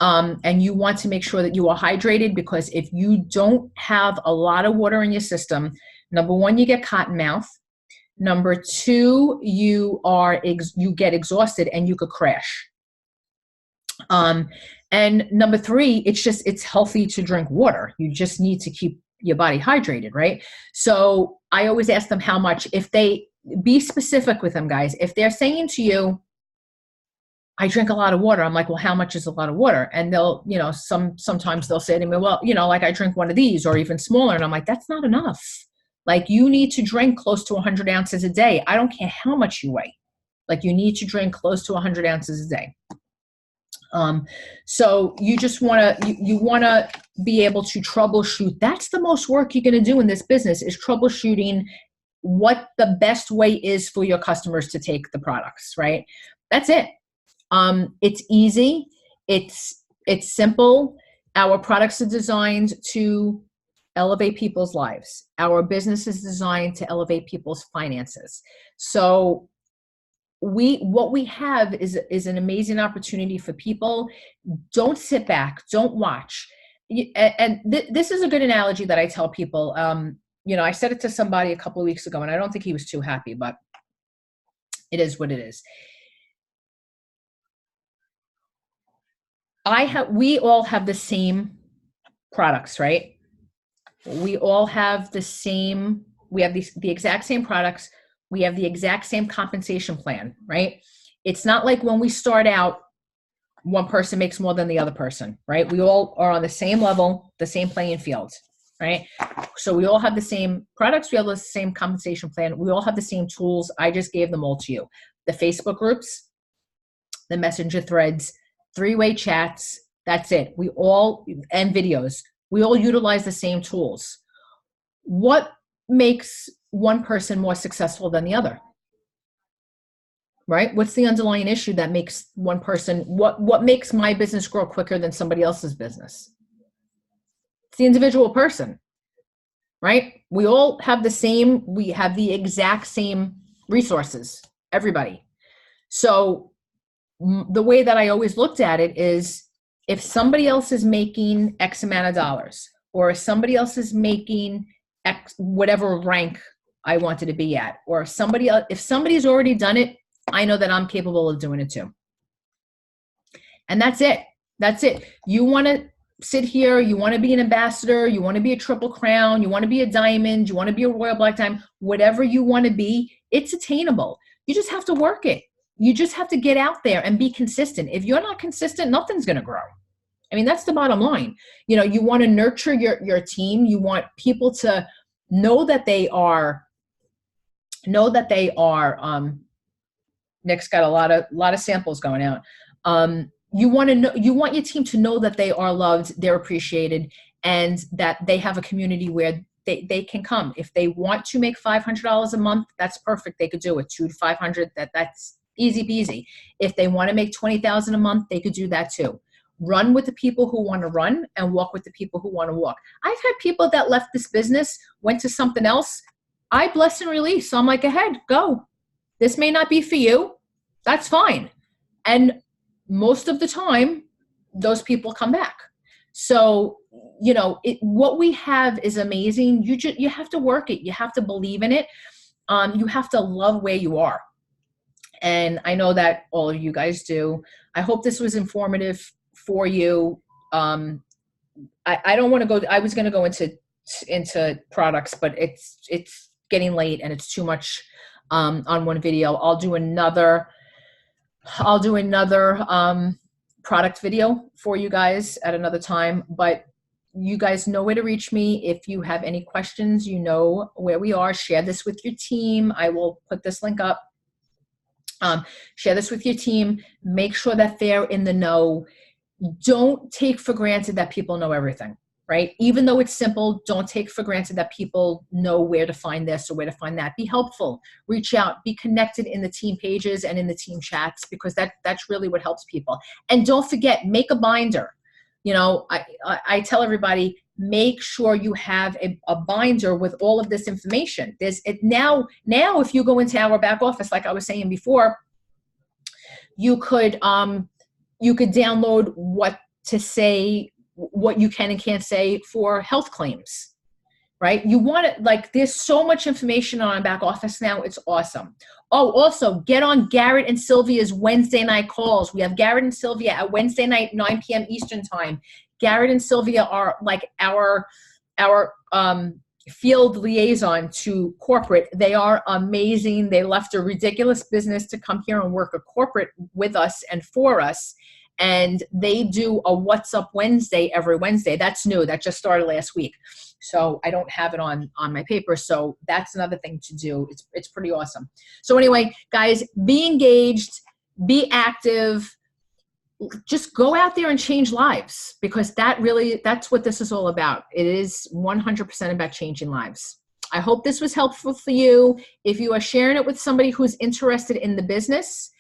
Speaker 1: And you want to make sure that you are hydrated, because if you don't have a lot of water in your system, number one, you get cotton mouth. Number two, you get exhausted and you could crash. And number three, it's healthy to drink water. You just need to keep your body hydrated, right? So I always ask them how much. If they be specific with them, guys, if they're saying to you, I drink a lot of water, I'm like, well, how much is a lot of water? And they'll, sometimes they'll say to me, well, like I drink one of these or even smaller. And I'm like, that's not enough. Like, you need to drink close to 100 ounces a day. I don't care how much you weigh. Like, you need to drink close to 100 ounces a day. So you just want to, you want to be able to troubleshoot. That's the most work you're going to do in this business, is troubleshooting what the best way is for your customers to take the products, right? That's it. It's easy. It's simple. Our products are designed to elevate people's lives. Our business is designed to elevate people's finances. So what we have is an amazing opportunity for people. Don't sit back. Don't watch. And this is a good analogy that I tell people. I said it to somebody a couple of weeks ago, and I don't think he was too happy, but it is what it is. We all have the same products, right? We all have we have the exact same products. We have the exact same compensation plan, right? It's not like when we start out, one person makes more than the other person, right? We all are on the same level, the same playing field, right? So we all have the same products. We have the same compensation plan. We all have the same tools. I just gave them all to you. The Facebook groups, the messenger threads, three-way chats, that's it. And videos, we all utilize the same tools. What makes one person more successful than the other? Right? What's the underlying issue that makes one person, what makes my business grow quicker than somebody else's business? It's the individual person, right? We all have we have the exact same resources, everybody. So the way that I always looked at it is, if somebody else is making X amount of dollars, or if somebody else is making X, whatever rank I wanted to be at, or if somebody's already done it, I know that I'm capable of doing it too. And that's it. That's it. You want to sit here, you want to be an ambassador, you want to be a triple crown, you want to be a diamond, you want to be a royal black diamond, whatever you want to be, it's attainable. You just have to work it. You just have to get out there and be consistent. If you're not consistent, nothing's going to grow. I mean, that's the bottom line. You want to nurture your team. You want people to know that they are, Nick's got a lot of samples going out. You want your team to know that they are loved, they're appreciated, and that they have a community where they can come. If they want to make $500 a month, that's perfect. They could do it. $200 to $500. That's easy peasy. If they want to make $20,000 a month, they could do that too. Run with the people who want to run, and walk with the people who want to walk. I've had people that left this business, went to something else. I bless and release. So I'm like, ahead, go. This may not be for you. That's fine. And most of the time, those people come back. So, what we have is amazing. You have to work it. You have to believe in it. You have to love where you are. And I know that all of you guys do. I hope this was informative for you. I don't want to go, I was going to go into products, but it's getting late and it's too much on one video. I'll do another product video for you guys at another time, but you guys know where to reach me. If you have any questions, you know where we are. Share this with your team. I will put this link up Share this with your team. Make sure that they're in the know. Don't take for granted that people know everything, right? Even though it's simple, don't take for granted that people know where to find this or where to find that. Be helpful, reach out, be connected in the team pages and in the team chats, because that's really what helps people. And don't forget, make a binder. You know, I tell everybody, make sure you have a binder with all of this information. Now, if you go into our back office, like I was saying before, you could download what to say, what you can and can't say for health claims, right? You want it, like, there's so much information on our back office now. It's awesome. Oh, also get on Garrett and Sylvia's Wednesday night calls. We have Garrett and Sylvia at Wednesday night, 9 p.m. Eastern time. Garrett and Sylvia are like our field liaison to corporate. They are amazing. They left a ridiculous business to come here and work a corporate with us and for us. And they do a What's Up Wednesday every Wednesday. That's new. That just started last week. So I don't have it on my paper. So that's another thing to do. It's pretty awesome. So anyway, guys, be engaged, be active, just go out there and change lives, because that's what this is all about. It is 100% about changing lives. I hope this was helpful for you. If you are sharing it with somebody who's interested in the business,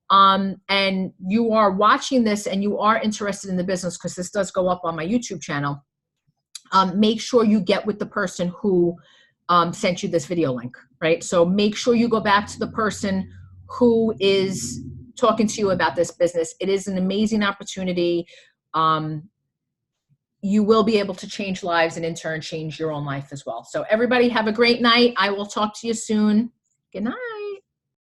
Speaker 1: and you are watching this and you are interested in the business, because this does go up on my YouTube channel, make sure you get with the person who sent you this video link, right? So make sure you go back to the person who is talking to you about this business. It is an amazing opportunity. You will be able to change lives and in turn change your own life as well. So everybody have a great night. I will talk to you soon. Good night.